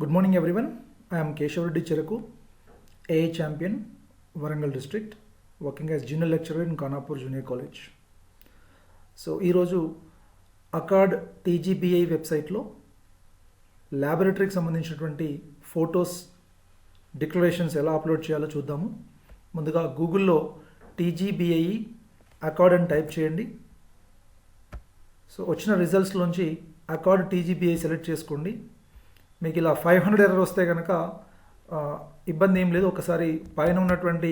Good morning everyone. I am Keshav Reddy Cheraku, AA champion, Warangal district, working as junior lecturer in Khanapur Junior College. So ఈరోజు accord టీజీబీఐ వెబ్సైట్లో ల్యాబొరేటరీకి సంబంధించినటువంటి photos declarations ఎలా upload చేయాలో చూద్దాము. ముందుగా గూగుల్లో టీజీబీఐ accord అని టైప్ చేయండి. సో వచ్చిన రిజల్ట్స్లోంచి అకార్డ్ టీజీబీఐ సెలెక్ట్ చేసుకోండి. మీకు ఇలా 500 ఎర్రర్ వస్తే కనుక ఇబ్బంది ఏం లేదు. ఒకసారి పైన ఉన్నటువంటి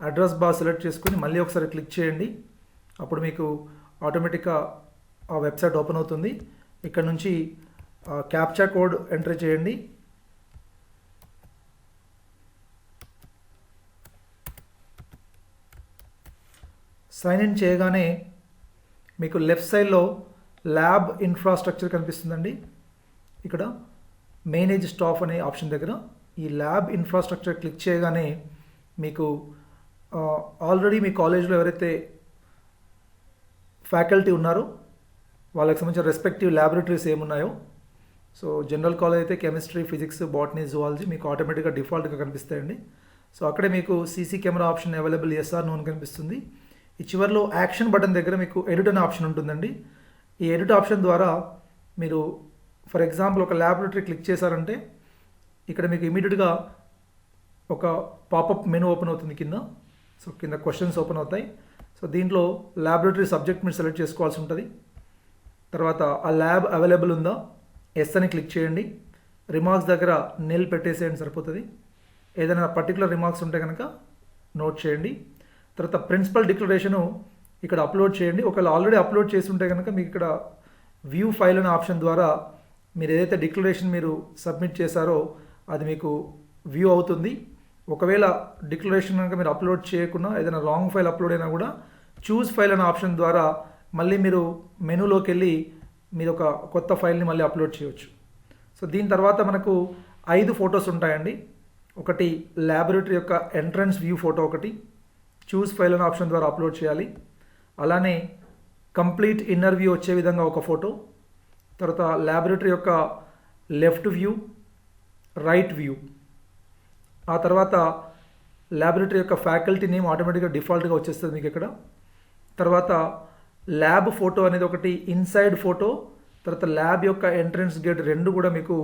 అడ్రస్ బార్ సెలెక్ట్ చేసుకుని మళ్ళీ ఒకసారి క్లిక్ చేయండి. అప్పుడు మీకు ఆటోమేటిక్గా ఆ వెబ్సైట్ ఓపెన్ అవుతుంది. ఇక్కడ నుంచి క్యాప్చా కోడ్ ఎంటర్ చేయండి. సైన్ ఇన్ చేయగానే మీకు లెఫ్ట్ సైడ్లో ల్యాబ్ ఇన్ఫ్రాస్ట్రక్చర్ కనిపిస్తుందండి. ఇక్కడ మేనేజ్ స్టాఫ్ అనే ఆప్షన్ దగ్గర ఈ ల్యాబ్ ఇన్ఫ్రాస్ట్రక్చర్ క్లిక్ చేయగానే మీకు ఆల్రెడీ మీ కాలేజ్లో ఎవరైతే ఫ్యాకల్టీ ఉన్నారో వాళ్ళకి సంబంధించిన రెస్పెక్టివ్ ల్యాబొరేటరీస్ ఏమున్నాయో, సో జనరల్ కాలేజ్ అయితే కెమిస్ట్రీ, ఫిజిక్స్, బాటనీ, జువాలజీ మీకు ఆటోమేటిక్గా డిఫాల్ట్గా కనిపిస్తాయండి. సో అక్కడే మీకు CC camera option available yes or no అని కనిపిస్తుంది. ఈ చివరిలో యాక్షన్ బటన్ దగ్గర మీకు ఎడిట్ అనే ఆప్షన్ ఉంటుందండి. ఈ ఎడిట్ ఆప్షన్ ద్వారా మీరు ఫర్ ఎగ్జాంపుల్ ఒక ల్యాబొరేటరీ క్లిక్ చేశారంటే ఇక్కడ మీకు ఇమీడియట్గా ఒక పాపప్ మెనూ ఓపెన్ అవుతుంది కింద. సో కింద క్వశ్చన్స్ ఓపెన్ అవుతాయి. సో దీంట్లో ల్యాబొరేటరీ సబ్జెక్ట్ మీరు సెలెక్ట్ చేసుకోవాల్సి ఉంటుంది. తర్వాత ఆ ల్యాబ్ అవైలబుల్ ఉందా, ఎస్ అని క్లిక్ చేయండి. రిమార్క్స్ దగ్గర నెల్ పెట్టేసేయండి, సరిపోతుంది. ఏదైనా పర్టికులర్ రిమార్క్స్ ఉంటే కనుక నోట్ చేయండి. తర్వాత ప్రిన్సిపల్ డిక్లరేషను ఇక్కడ అప్లోడ్ చేయండి. ఒకవేళ ఆల్రెడీ అప్లోడ్ చేసి ఉంటే కనుక మీకు ఇక్కడ వ్యూ ఫైల్ అనే ఆప్షన్ ద్వారా మీరు ఏదైతే డిక్లరేషన్ మీరు సబ్మిట్ చేశారో అది మీకు వ్యూ అవుతుంది. ఒకవేళ డిక్లరేషన్ కనుక మీరు అప్లోడ్ చేయకుండా ఏదైనా రాంగ్ ఫైల్ అప్లోడ్ అయినా కూడా చూస్ ఫైల్ అనే ఆప్షన్ ద్వారా మళ్ళీ మీరు మెనూలోకి వెళ్ళి మీరు ఒక కొత్త ఫైల్ని మళ్ళీ అప్లోడ్ చేయవచ్చు. సో దీని తర్వాత మనకు 5 ఫొటోస్ ఉంటాయండి. ఒకటి ల్యాబొరేటరీ యొక్క ఎంట్రన్స్ వ్యూ ఫోటో, ఒకటి చూస్ ఫైల్ అనే ఆప్షన్ ద్వారా అప్లోడ్ చేయాలి. అలానే కంప్లీట్ ఇన్నర్ వ్యూ వచ్చే విధంగా ఒక ఫోటో, తర్వాత ల్యాబొరేటరీ యొక్క లెఫ్ట్ వ్యూ, రైట్ వ్యూ, ఆ తర్వాత ల్యాబొరేటరీ యొక్క ఫ్యాకల్టీ నేమ్ ఆటోమేటిక్గా డిఫాల్ట్గా వచ్చేస్తుంది మీకు ఇక్కడ. తర్వాత ల్యాబ్ ఫోటో అనేది ఒకటి, ఇన్సైడ్ ఫోటో, తర్వాత ల్యాబ్ యొక్క ఎంట్రన్స్ గేట్ రెండు కూడా మీకు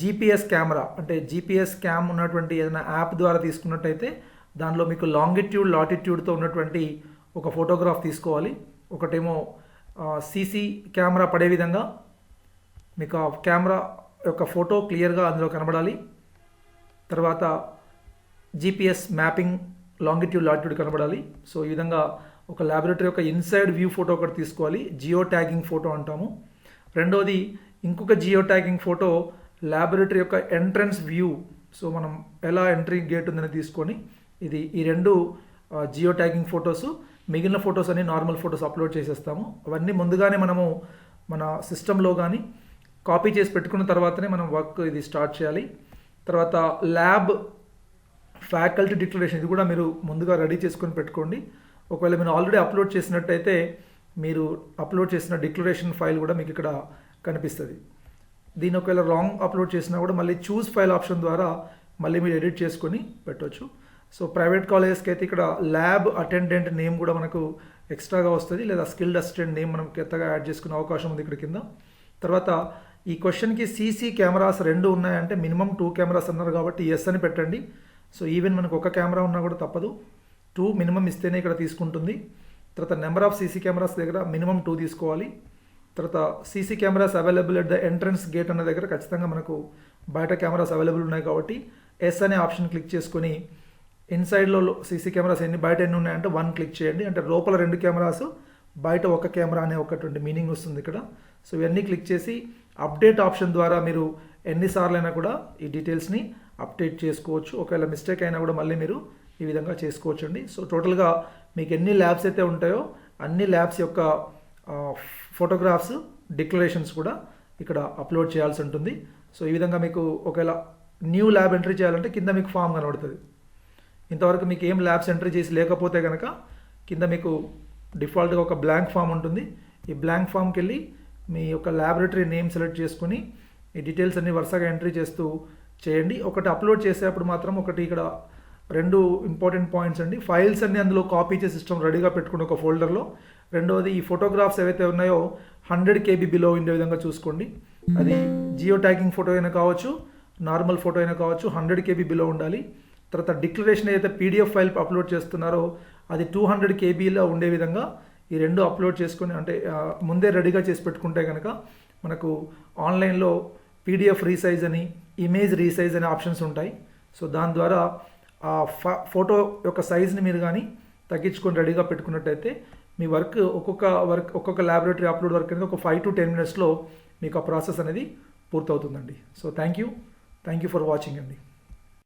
జీపీఎస్ కెమెరా అంటే జీపీఎస్ క్యామ్ ఉన్నటువంటి ఏదైనా యాప్ ద్వారా తీసుకున్నట్టయితే దానిలో మీకు లాంగిట్యూడ్ లాటిట్యూడ్తో ఉన్నటువంటి ఒక ఫోటోగ్రాఫ్ తీసుకోవాలి. ఒకటేమో సీసీ కెమెరా పడే విధంగా మీకు ఆ కెమెరా యొక్క ఫోటో క్లియర్గా అందులో కనబడాలి. తర్వాత జీపీఎస్ మ్యాపింగ్ లాంగిట్యూడ్ లాటిట్యూడ్ కనబడాలి. సో ఈ విధంగా ఒక ల్యాబొరేటరీ యొక్క ఇన్సైడ్ వ్యూ ఫోటో ఒకటి తీసుకోవాలి, జియో ట్యాగింగ్ ఫోటో అంటాము. రెండోది ఇంకొక జియో ట్యాగింగ్ ఫోటో ల్యాబొరేటరీ యొక్క ఎంట్రన్స్ వ్యూ. సో మనం ఎలా ఎంట్రీ గేట్ ఉందని తీసుకొని ఈ రెండు జియో ట్యాగింగ్ ఫొటోస్, మిగిలిన ఫొటోస్ అన్ని నార్మల్ ఫొటోస్ అప్లోడ్ చేసేస్తాము. అవన్నీ ముందుగానే మనము మన సిస్టంలో కానీ కాపీ చేసి పెట్టుకున్న తర్వాతనే మనం వర్క్ ఇది స్టార్ట్ చేయాలి. తర్వాత ల్యాబ్ ఫ్యాకల్టీ డిక్లరేషన్ ఇది కూడా మీరు ముందుగా రెడీ చేసుకొని పెట్టుకోండి. ఒకవేళ మీరు ఆల్రెడీ అప్లోడ్ చేసినట్టయితే మీరు అప్లోడ్ చేసిన డిక్లరేషన్ ఫైల్ కూడా మీకు ఇక్కడ కనిపిస్తుంది. దీని ఒకవేళ రాంగ్ అప్లోడ్ చేసినా కూడా మళ్ళీ చూస్ ఫైల్ ఆప్షన్ ద్వారా మళ్ళీ మీరు ఎడిట్ చేసుకొని పెట్టవచ్చు. సో ప్రైవేట్ కాలేజెస్కి అయితే ఇక్కడ ల్యాబ్ అటెండెంట్ నేమ్ కూడా మనకు ఎక్స్ట్రాగా వస్తుంది, లేదా స్కిల్డ్ అసిస్టెంట్ నేమ్ మనం కొత్తగా యాడ్ చేసుకునే అవకాశం ఉంది ఇక్కడ కింద. తర్వాత ఈ క్వశ్చన్కి సీసీ కెమెరాస్ 2 ఉన్నాయంటే మినిమం 2 కెమెరాస్ అన్నారు కాబట్టి ఎస్ అని పెట్టండి. సో ఈవెన్ మనకు ఒక కెమెరా ఉన్నా కూడా తప్పదు, 2 మినిమం ఇస్తేనే ఇక్కడ తీసుకుంటుంది. తర్వాత నెంబర్ ఆఫ్ సీసీ కెమెరాస్ దగ్గర మినిమం 2 తీసుకోవాలి. తర్వాత CC cameras available at the entrance gate అన్న దగ్గర ఖచ్చితంగా మనకు బయట కెమెరాస్ అవైలబుల్ ఉన్నాయి కాబట్టి ఎస్ అనే ఆప్షన్ క్లిక్ చేసుకొని ఇన్సైడ్లో సీసీ కెమెరాస్ బయట ఎన్ని ఉన్నాయంటే 1 క్లిక్ చేయండి. అంటే లోపల 2 కెమెరాస్, బయట ఒక కెమెరా అనే ఒకటి మీనింగ్ వస్తుంది ఇక్కడ. సో ఇవన్నీ క్లిక్ చేసి అప్డేట్ ఆప్షన్ ద్వారా మీరు ఎన్నిసార్లు అయినా కూడా ఈ డీటెయిల్స్ని అప్డేట్ చేసుకోవచ్చు. ఒకవేళ మిస్టేక్ అయినా కూడా మళ్ళీ మీరు ఈ విధంగా చేసుకోవచ్చు అండి. సో టోటల్గా మీకు ఎన్ని ల్యాబ్స్ అయితే ఉంటాయో అన్ని ల్యాబ్స్ యొక్క ఫోటోగ్రాఫ్స్, డిక్లరేషన్స్ కూడా ఇక్కడ అప్లోడ్ చేయాల్సి ఉంటుంది. సో ఈ విధంగా మీకు ఒకవేళ న్యూ ల్యాబ్ ఎంట్రీ చేయాలంటే కింద మీకు ఫామ్ కనబడుతుంది. ఇంతవరకు మీకు ఏం ల్యాబ్స్ ఎంట్రీ చేసి లేకపోతే కనుక కింద మీకు డిఫాల్ట్గా ఒక బ్లాంక్ ఫామ్ ఉంటుంది. ఈ బ్లాంక్ ఫామ్కి వెళ్ళి మీ యొక్క ల్యాబొరేటరీ నేమ్ సెలెక్ట్ చేసుకొని ఈ డీటెయిల్స్ అన్ని వరుసగా ఎంట్రీ చేస్తూ చేయండి. ఒకటి అప్లోడ్ చేసేటప్పుడు మాత్రం ఒకటి ఇక్కడ 2 ఇంపార్టెంట్ పాయింట్స్ అండి. ఫైల్స్ అన్ని అందులో కాపీ చేసే సిస్టమ్ రెడీగా పెట్టుకుని ఒక ఫోల్డర్లో. రెండవది ఈ ఫోటోగ్రాఫ్స్ ఏవైతే ఉన్నాయో 100 KB బిలో ఉండే విధంగా చూసుకోండి. అది జియో ట్యాగింగ్ ఫోటో అయినా కావచ్చు, నార్మల్ ఫోటో అయినా కావచ్చు, 100 KB బిలో ఉండాలి. తర్వాత డిక్లరేషన్ ఏదైతే PDF ఫైల్ అప్లోడ్ చేస్తున్నారో అది 200 KBలో ఉండే విధంగా ఈ 2 అప్లోడ్ చేసుకొని అంటే ముందే రెడీగా చేసి పెట్టుకుంటే కనుక మనకు ఆన్లైన్లో PDF రీసైజ్ అని, ఇమేజ్ రీసైజ్ అనే ఆప్షన్స్ ఉంటాయి. సో దాని ద్వారా ఆ ఫోటో యొక్క సైజ్ని మీరు కానీ తగ్గించుకొని రెడీగా పెట్టుకున్నట్టయితే మీ ఒక్కొక్క ల్యాబొరేటరీ అప్లోడ్ వర్క్ అనేది ఒక 5 to 10 minutesలో మీకు ఆ ప్రాసెస్ అనేది పూర్తవుతుందండి. So thank you for watching అండి.